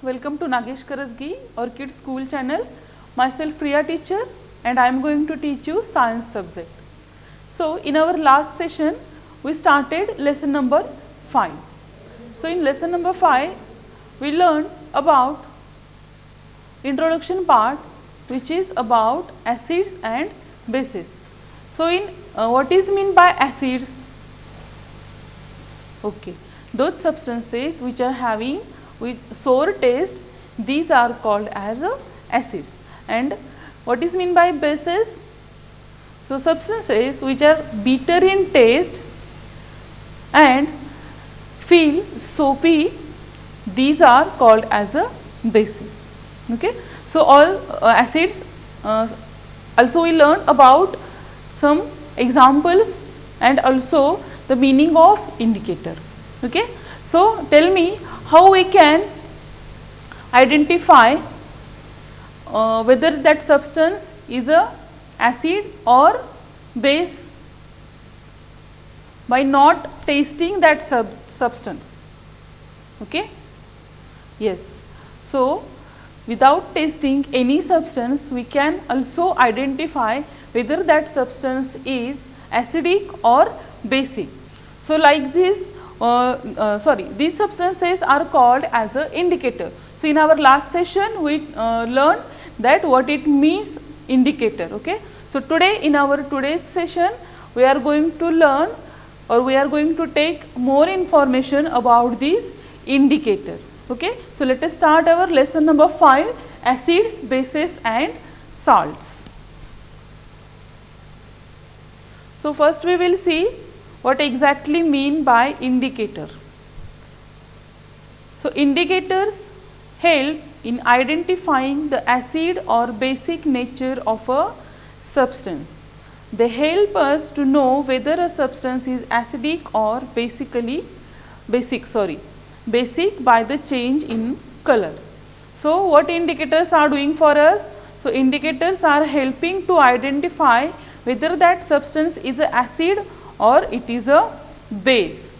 welcome to Nagesh Karasgi or Kids School channel. Myself Priya teacher and I am going to teach you science subject. So, in our last session we started lesson number 5. So, in lesson number 5 we learned about introduction part which is about acids and bases. So, in what is mean by acids? Okay, those substances which are having with sour taste, these are called as acids. And what is mean by bases? So, substances which are bitter in taste and feel soapy, these are called as a bases. Okay. So, all acids, also we learn about some examples and also the meaning of indicator. Okay. So, tell me how we can identify whether that substance is a acid or base by not tasting that substance. Okay? Yes. So, without tasting any substance, we can also identify whether that substance is acidic or basic. So, like this, these substances are called as an indicator. So, in our last session, we learned that what it means indicator. Okay. So, today in our today's session, we are going to learn or we are going to take more information about these indicator. Okay. So, let us start our lesson number 5, acids, bases and salts. So, first we will see what exactly mean by indicator. So, indicators help in identifying the acid or basic nature of a substance. They help us to know whether a substance is acidic or basic by the change in color. So, what indicators are doing for us? So, indicators are helping to identify whether that substance is an acid or it is a base.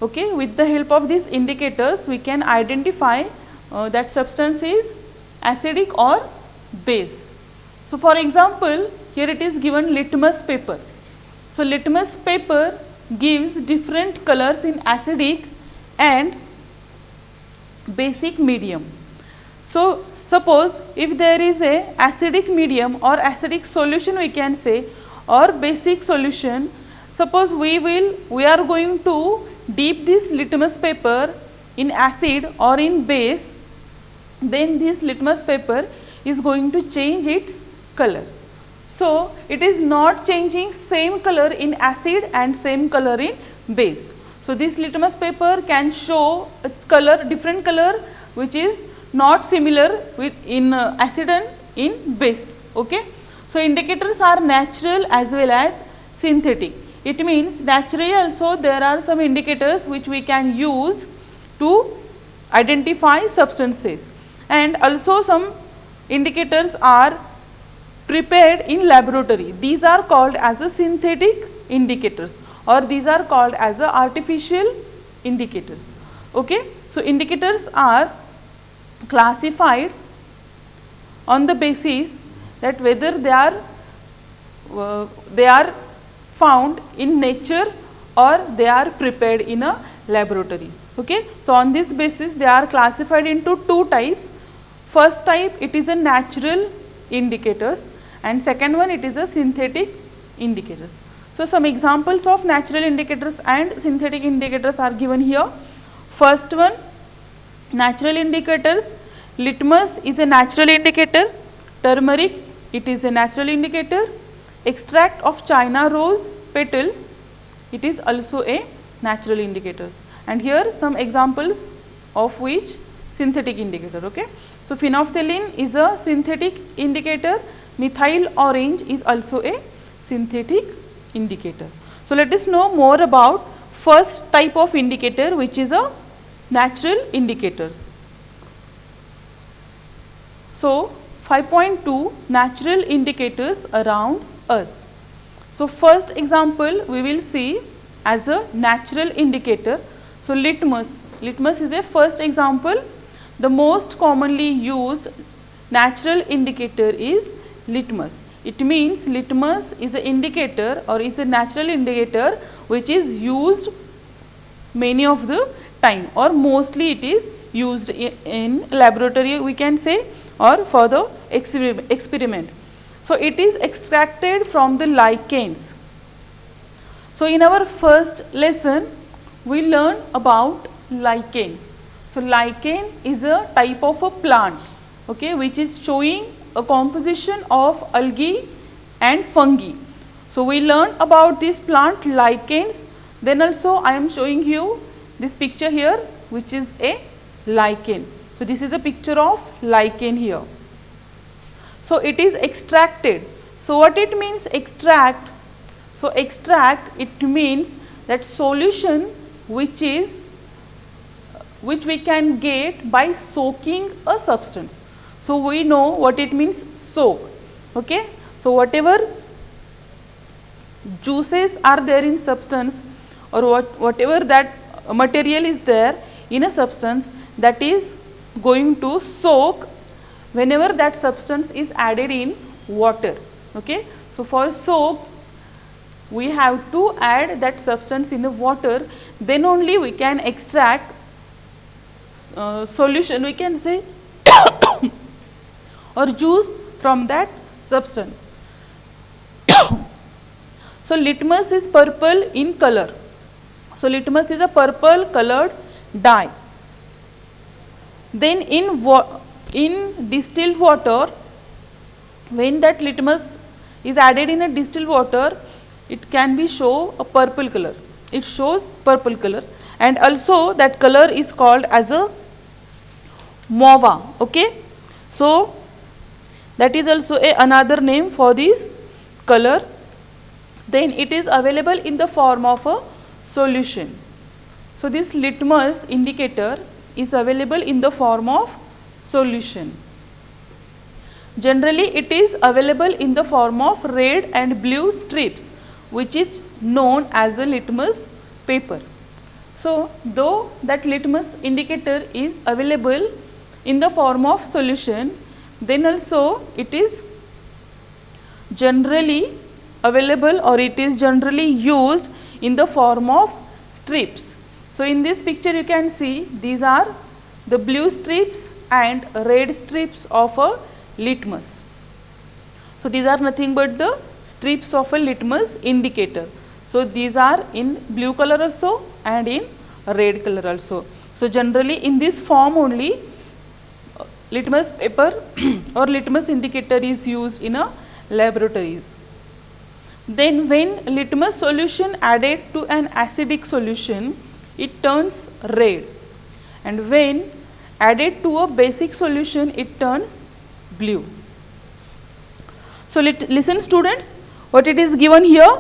Okay. With the help of these indicators, we can identify that substance is acidic or base. So, for example, here it is given litmus paper. So, litmus paper gives different colors in acidic and basic medium. So, suppose if there is a acidic medium or acidic solution we can say or basic solution, suppose we are going to dip this litmus paper in acid or in base, then this litmus paper is going to change its color. So, it is not changing same color in acid and same color in base. So, this litmus paper can show a color, different color which is not similar with in acid and in base. Okay. So, indicators are natural as well as synthetic. It means naturally also there are some indicators which we can use to identify substances, and also some indicators are prepared in laboratory. These are called as a synthetic indicators or these are called as a artificial indicators. Okay. So, indicators are classified on the basis that whether they are found in nature or they are prepared in a laboratory. Okay. So, on this basis they are classified into two types. First type, it is a natural indicators and second one, it is a synthetic indicators. So, some examples of natural indicators and synthetic indicators are given here. First one, natural indicators, litmus is a natural indicator, turmeric, it is a natural indicator, extract of China rose petals, it is also a natural indicators, and here some examples of which synthetic indicator. Okay. So, phenolphthalein is a synthetic indicator, methyl orange is also a synthetic indicator. So, let us know more about first type of indicator which is a natural indicators. So, 5.2 natural indicators around us. So, first example we will see as a natural indicator. So, litmus is a first example. the most commonly used natural indicator is litmus. It means litmus is an indicator or is a natural indicator which is used many of the time, or mostly it is used in laboratory, we can say, or for the experiment. So, it is extracted from the lichens. So, in our first lesson we learned about lichens. So, lichen is a type of a plant, okay, which is showing a composition of algae and fungi. So, we learned about this plant lichens. Then also I am showing you this picture here, which is a lichen. So, this is a picture of lichen here. So, it is extracted. So, what it means extract? So, extract, it means that solution which we can get by soaking a substance. So, we know what it means soak. Okay? So, whatever juices are there in substance, or whatever that material is there in a substance, that is going to soak whenever that substance is added in water. Okay? So, for soap we have to add that substance in the water, then only we can extract solution, we can say or juice from that substance. So, litmus is purple in color. So, litmus is a purple colored dye. Then in distilled water, when that litmus is added in a distilled water, it can be show a purple color. It shows purple color, and also that color is called as a mauve. Okay? So, that is also another name for this color. Then it is available in the form of a solution. So, this litmus indicator is available in the form of solution. Generally, it is available in the form of red and blue strips, which is known as a litmus paper. So, though that litmus indicator is available in the form of solution, then also it is generally available, or it is generally used in the form of strips. So, in this picture you can see these are the blue strips and red strips of a litmus. So, these are nothing but the strips of a litmus indicator. So, these are in blue color also and in red color also. So, generally in this form only litmus paper or litmus indicator is used in a laboratories. Then when litmus solution added to an acidic solution, it turns red, and when added to a basic solution, it turns blue. So, listen students, what it is given here.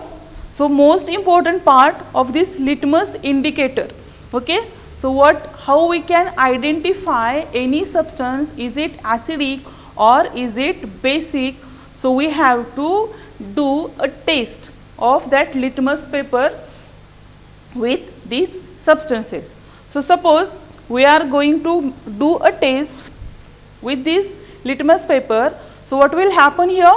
So, most important part of this litmus indicator. Okay? So, how we can identify any substance, is it acidic or is it basic? So, we have to do a test of that litmus paper with these substances. So, suppose we are going to do a test with this litmus paper. So, what will happen here?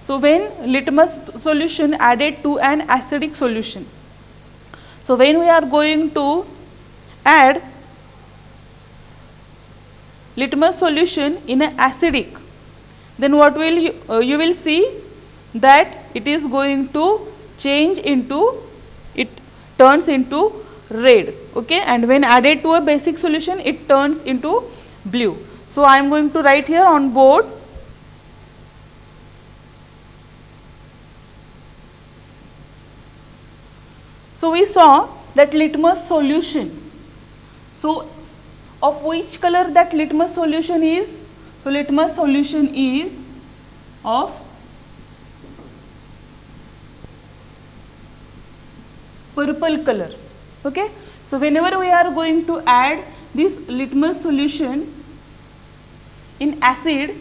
So, when litmus solution added to an acidic solution. So, when we are going to add litmus solution in an acidic, then what will you will see that it is going to change into, it turns into red, okay, and when added to a basic solution it turns into blue. So, I am going to write here on board. So, we saw that litmus solution. So, of which color that litmus solution is? So, litmus solution is of purple color. Okay? So, whenever we are going to add this litmus solution in acid,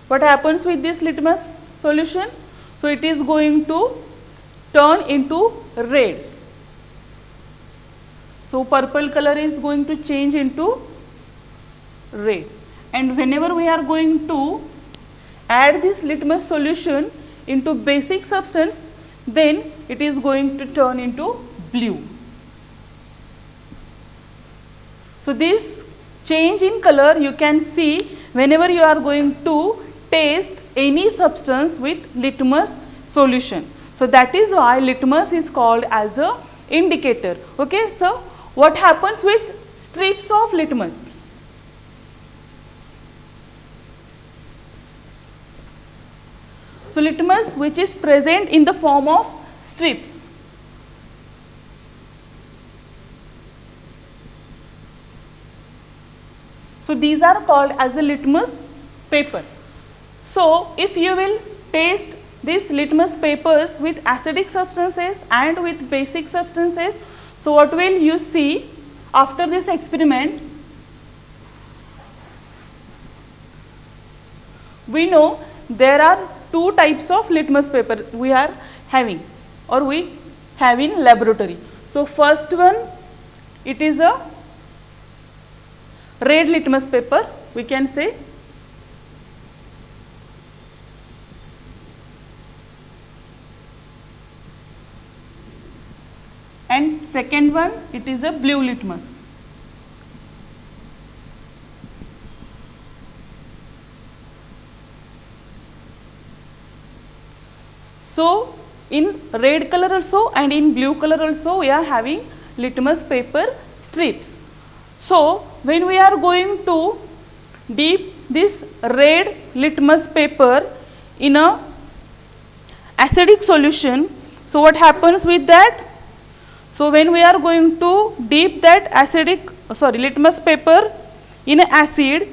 what happens with this litmus solution? So, it is going to turn into red. So, So purple color is going to change into red, and whenever we are going to add this litmus solution into basic substance, then it is going to turn into blue. So this change in color you can see whenever you are going to taste any substance with litmus solution. So that is why litmus is called as a indicator. Okay, so what happens with strips of litmus? So litmus which is present in the form of strips. So these are called as a litmus paper. So if you will taste these litmus papers with acidic substances and with basic substances, so what will you see after this experiment? We know there are two types of litmus paper we are having or we have in laboratory. So first one, it is a red litmus paper, we can say. And second one, it is a blue litmus. So in red color also and in blue color also we are having litmus paper strips. So when we are going to dip this red litmus paper in a acidic solution, so what happens with that? So when we are going to dip that litmus paper in acid,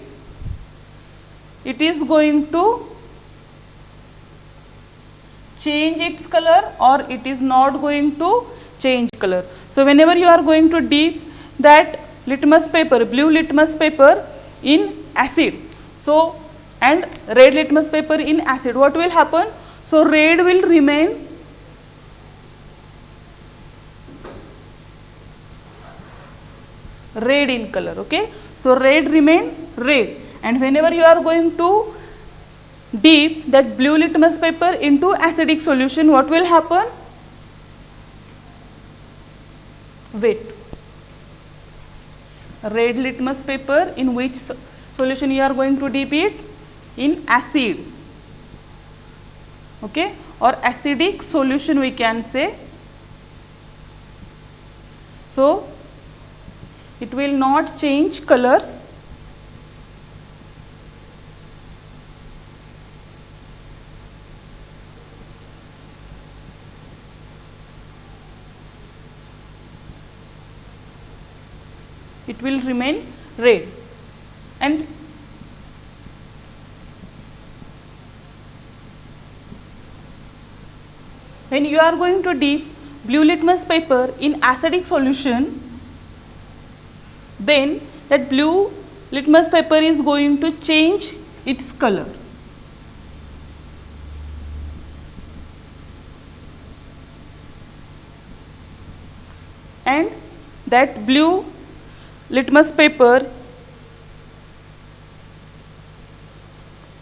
it is going to change its color or it is not going to change color. So whenever you are going to dip that litmus paper, blue litmus paper in acid, so and red litmus paper in acid, what will happen? So red will remain red in color. Okay, so red remain red, and whenever you are going to dip that blue litmus paper into acidic solution, what will happen? Wait, red litmus paper in which solution you are going to dip it? In acid. Okay, or acidic solution we can say. So it will not change color. It will remain red. And when you are going to dip blue litmus paper in acidic solution, then that blue litmus paper is going to change its color. And that blue litmus paper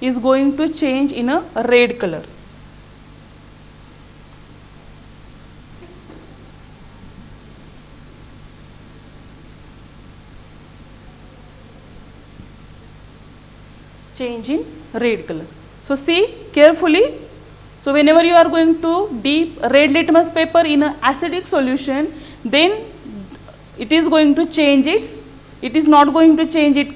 is going to change in a red color. Change in red color. So see carefully. So whenever you are going to dip red litmus paper in an acidic solution, then it is going to change it is not going to change its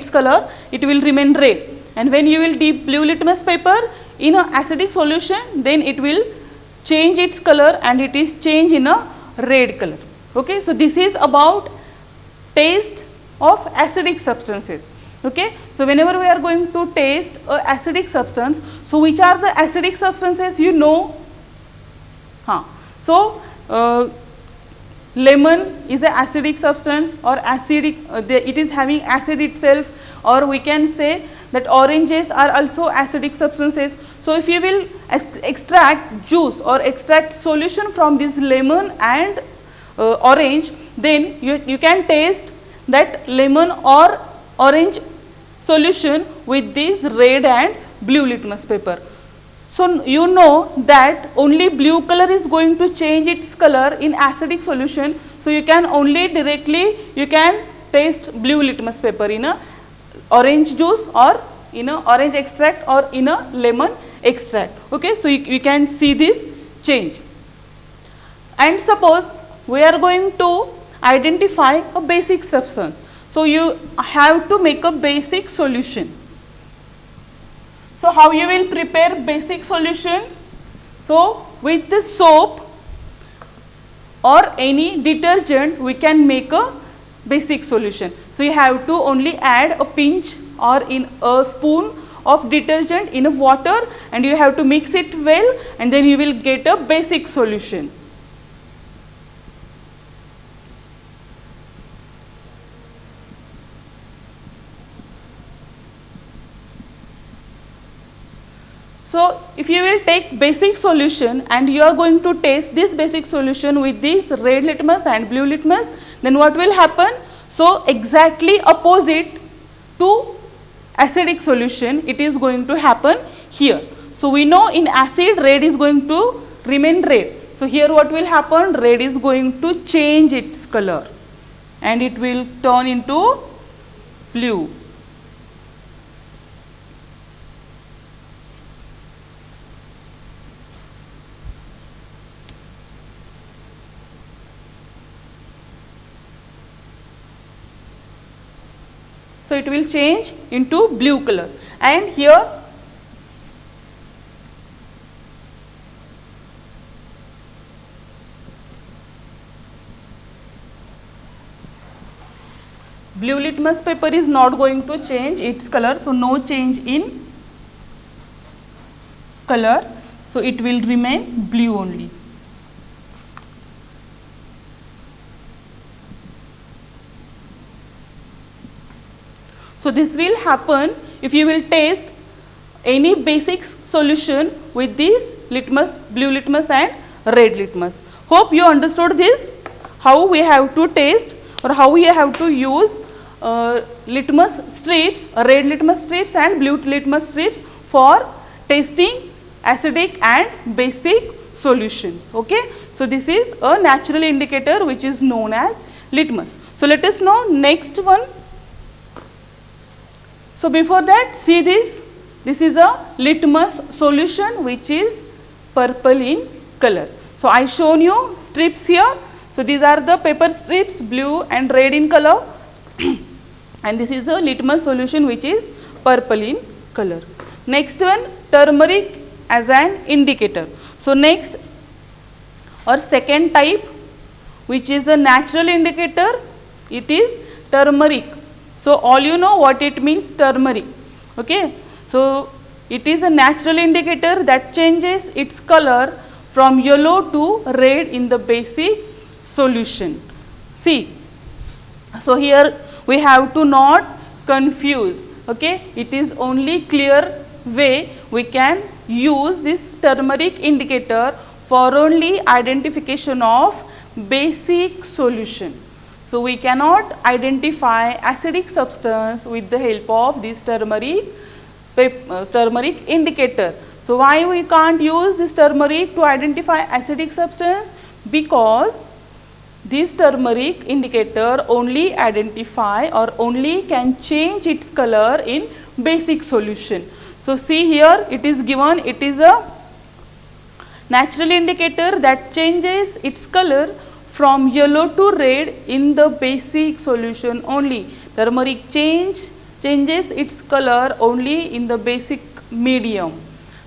color, it will remain red. And when you will dip blue litmus paper in an acidic solution, then it will change its color and it is changed in a red color. Okay, so this is about taste of acidic substances. Okay, so whenever we are going to taste a acidic substance, so which are the acidic substances you know? So lemon is an acidic substance or acidic, it is having acid itself, or we can say that oranges are also acidic substances. So if you will extract juice or extract solution from this lemon and orange, then you can taste that lemon or orange solution with this red and blue litmus paper. So you know that only blue color is going to change its color in acidic solution. So you can only directly you can taste blue litmus paper in a orange juice or in a orange extract or in a lemon extract. Okay, so you can see this change. And suppose we are going to identify a basic substance. So you have to make a basic solution. So how you will prepare basic solution? So with the soap or any detergent we can make a basic solution. So you have to only add a pinch or in a spoon of detergent in a water and you have to mix it well and then you will get a basic solution. So if you will take basic solution and you are going to taste this basic solution with this red litmus and blue litmus, then what will happen? So exactly opposite to acidic solution it is going to happen here. So we know in acid red is going to remain red. So here what will happen? Red is going to change its color and it will turn into blue. So it will change into blue color and here blue litmus paper is not going to change its color. So no change in color. So it will remain blue only. So this will happen if you will taste any basic solution with this litmus, blue litmus and red litmus. Hope you understood this, how we have to taste or how we have to use litmus strips, red litmus strips and blue litmus strips for tasting acidic and basic solutions. Okay. So this is a natural indicator which is known as litmus. So let us know next one. So before that, see this is a litmus solution which is purple in color. So I shown you strips here. So these are the paper strips, blue and red in color and this is a litmus solution which is purple in color. Next one, turmeric as an indicator. So next or second type which is a natural indicator, it is turmeric. So all you know what it means, turmeric. Okay. So it is a natural indicator that changes its color from yellow to red in the basic solution. See, so here we have to not confuse. Okay. It is only clear way we can use this turmeric indicator for only identification of basic solution. So we cannot identify acidic substance with the help of this turmeric indicator. So why we can't use this turmeric to identify acidic substance? Because this turmeric indicator only identify or only can change its color in basic solution. So see here it is given, it is a natural indicator that changes its color from yellow to red in the basic solution only. Turmeric changes its color only in the basic medium.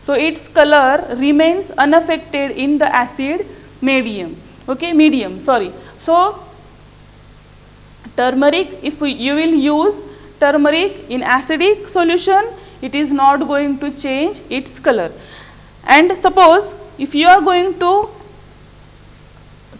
So its color remains unaffected in the acid medium. Okay, medium, sorry. So turmeric, if you will use turmeric in acidic solution, it is not going to change its color. And suppose if you are going to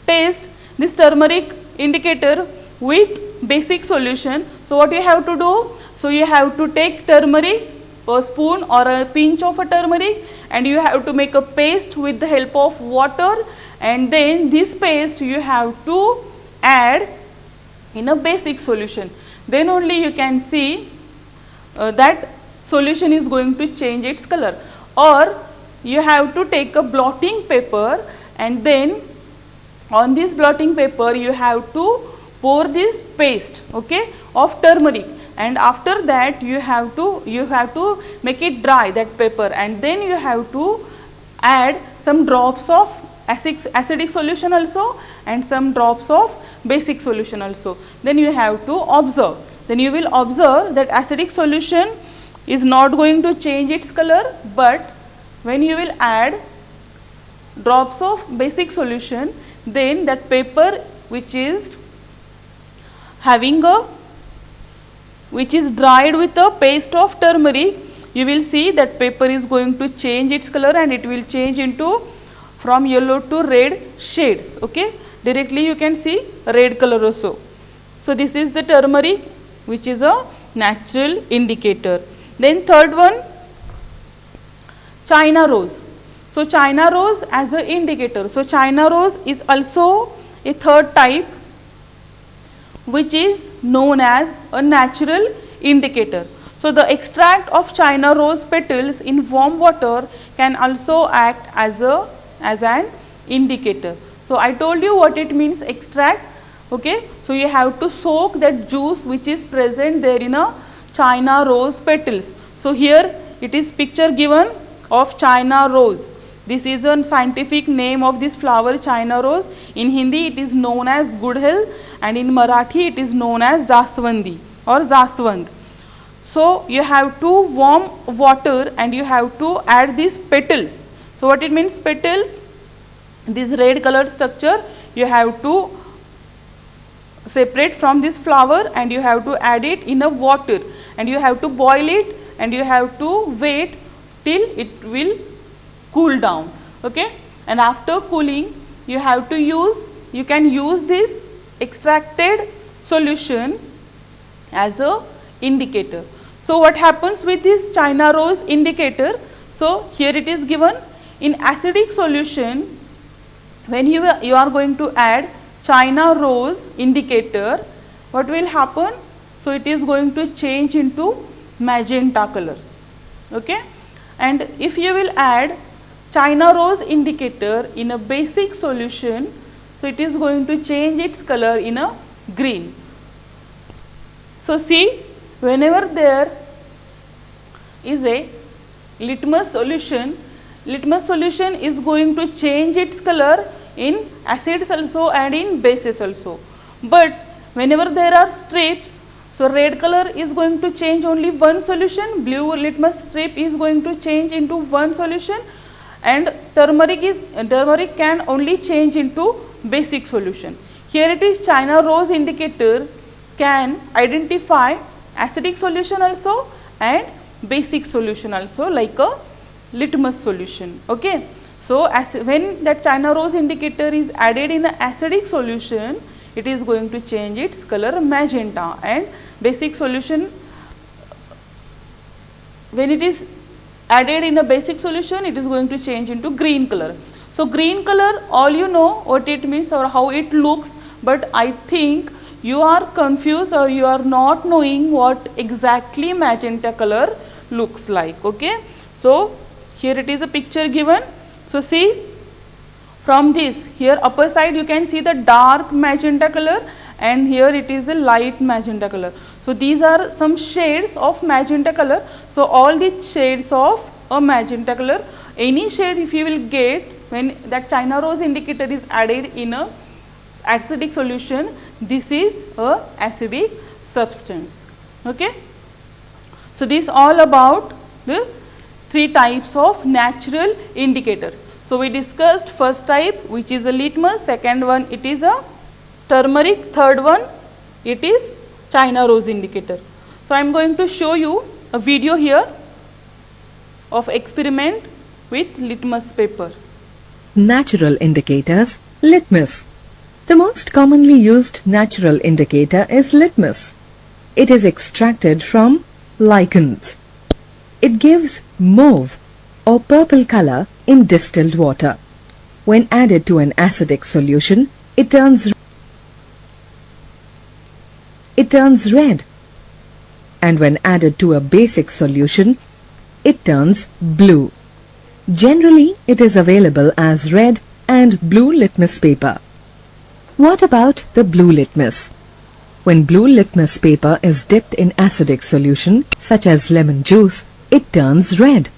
taste this turmeric indicator with basic solution, so what you have to do? So you have to take turmeric, a spoon or a pinch of a turmeric, and you have to make a paste with the help of water, and then this paste you have to add in a basic solution, then only you can see that solution is going to change its color. Or you have to take a blotting paper, and then on this blotting paper you have to pour this paste, okay, of turmeric, and after that you have to make it dry, that paper, and then you have to add some drops of acidic solution also and some drops of basic solution also. Then you have to observe. Then you will observe that acidic solution is not going to change its color, but when you will add drops of basic solution, then that paper which is dried with a paste of turmeric, you will see that paper is going to change its color, and it will change into from yellow to red shades, okay. Directly you can see red color also. So this is the turmeric, which is a natural indicator. Then third one, China rose. So China rose as an indicator. So China rose is also a third type, which is known as a natural indicator. So the extract of China rose petals in warm water can also act as an indicator. So I told you what it means, extract, okay. So you have to soak that juice which is present there in a China rose petals. So here it is picture given of China rose. This is a scientific name of this flower, China rose. In Hindi it is known as Gudhal, and in Marathi it is known as Jaswandi or Jaswand. So you have to warm water and you have to add these petals. So what it means, petals, this red colored structure you have to separate from this flower, and you have to add it in a water, and you have to boil it, and you have to wait till it will cool down, okay. And after cooling you can use this extracted solution as a indicator. So what happens with this China rose indicator? So here it is given, in acidic solution, when you are going to add China rose indicator, what will happen? So it is going to change into magenta color, okay. And if you will add China rose indicator in a basic solution, so it is going to change its color in a green. So see, whenever there is a litmus solution is going to change its color in acids also and in bases also. But whenever there are strips, so red color is going to change only one solution, blue litmus strip is going to change into one solution, and turmeric can only change into basic solution. Here it is China rose indicator can identify acidic solution also and basic solution also, like a litmus solution, okay. So when that China rose indicator is added in an acidic solution, it is going to change its color magenta, and basic solution, when it is added in a basic solution, it is going to change into green color. So green color, all you know what it means or how it looks, but I think you are confused or you are not knowing what exactly magenta color looks like, okay. So here it is a picture given. So see, from this, here upper side you can see the dark magenta color, and here it is a light magenta color. So these are some shades of magenta color. So all these shades of a magenta color, any shade if you will get when that China rose indicator is added in a acidic solution, this is a acidic substance, okay. So this all about the three types of natural indicators. So we discussed first type, which is a litmus, second one it is a turmeric, third one it is China rose indicator. So I am going to show you a video here of experiment with litmus paper. Natural indicators, litmus. The most commonly used natural indicator is litmus. It is extracted from lichens. It gives mauve or purple color in distilled water. When added to an acidic solution, it turns it turns red. And when added to a basic solution, it turns blue. Generally, it is available as red and blue litmus paper. What about the blue litmus? When blue litmus paper is dipped in acidic solution, such as lemon juice, it turns red.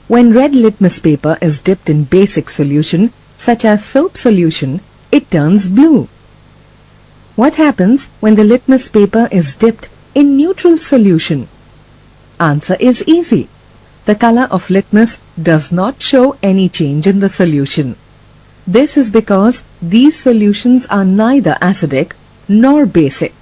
When red litmus paper is dipped in basic solution, such as soap solution, it turns blue. What happens when the litmus paper is dipped in neutral solution? Answer is easy. The color of litmus does not show any change in the solution. This is because these solutions are neither acidic nor basic.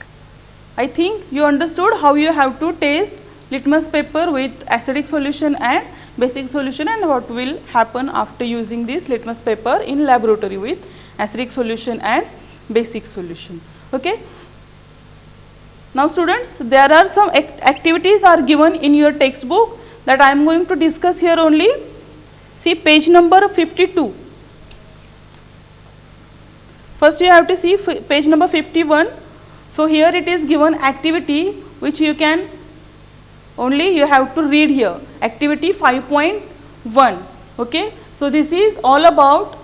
I think you understood how you have to taste litmus paper with acidic solution and basic solution, and what will happen after using this litmus paper in laboratory with acidic solution and basic solution. Okay. Now students, there are some activities are given in your textbook that I am going to discuss here only. See page number 52. First you have to see page number 51. So here it is given activity which you can only you have to read here, activity 5.1. Okay. So this is all about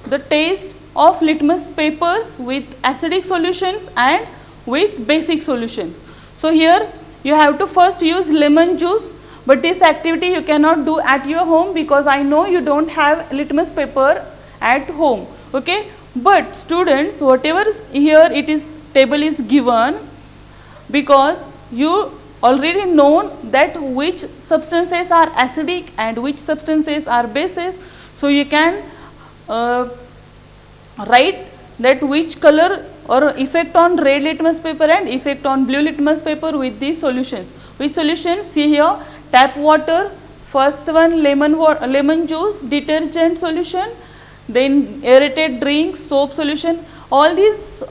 the taste of litmus papers with acidic solutions and with basic solution. So here you have to first use lemon juice, but this activity you cannot do at your home because I know you don't have litmus paper at home. Okay. But students, whatever here it is table is given, because you already know that which substances are acidic and which substances are bases. So you can write that which color or effect on red litmus paper and effect on blue litmus paper with these solutions. Which solutions? See here, tap water, first one lemon juice, detergent solution, then aerated drink, soap solution, all these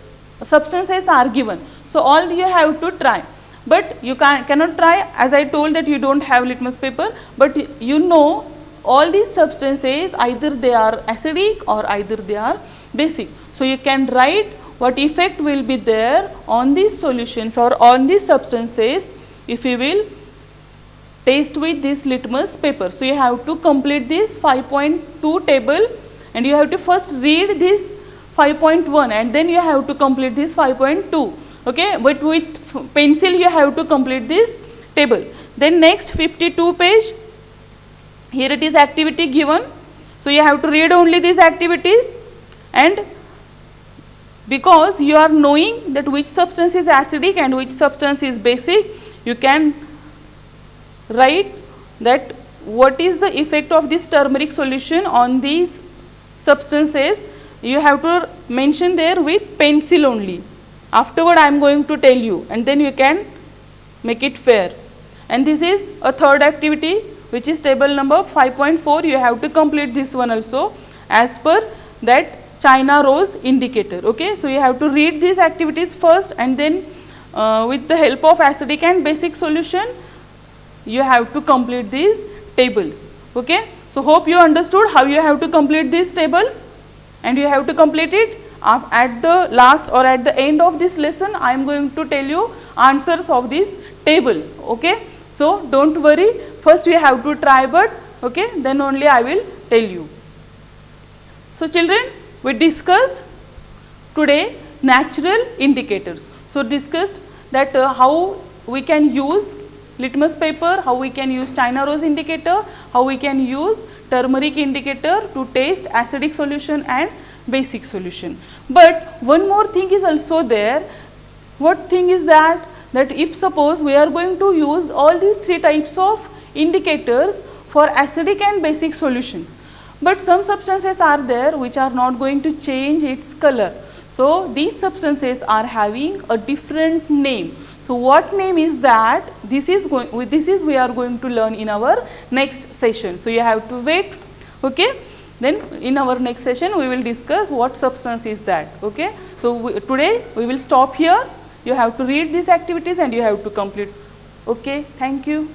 substances are given. So all you have to try, but you cannot try as I told that you don't have litmus paper, but you know all these substances either they are acidic or either they are basic. So you can write what effect will be there on these solutions or on these substances if you will taste with this litmus paper. So you have to complete this 5.2 table, and you have to first read this 5.1 and then you have to complete this 5.2. Okay, but with pencil you have to complete this table. Then next 52 page, here it is activity given. So you have to read only these activities, and because you are knowing that which substance is acidic and which substance is basic, you can write that what is the effect of this turmeric solution on these substances. You have to mention there with pencil only. Afterward I am going to tell you, and then you can make it fair. And this is a third activity which is table number 5.4. You have to complete this one also as per that China rose indicator. Okay. So you have to read these activities first, and then with the help of acidic and basic solution you have to complete these tables. Okay. So hope you understood how you have to complete these tables, and you have to complete it at the last or at the end of this lesson. I am going to tell you answers of these tables. Okay. So don't worry, first you have to try, but okay, then only I will tell you. So children, we discussed today natural indicators. So discussed that how we can use litmus paper, how we can use China rose indicator, how we can use turmeric indicator to taste acidic solution and basic solution. But one more thing is also there. What thing is that? That if suppose we are going to use all these three types of indicators for acidic and basic solutions, but some substances are there which are not going to change its color. So these substances are having a different name. So what name is that? This is we are going to learn in our next session. So you have to wait. Okay. Then in our next session we will discuss what substance is that. Okay. So today we will stop here. You have to read these activities and you have to complete. Okay. Thank you.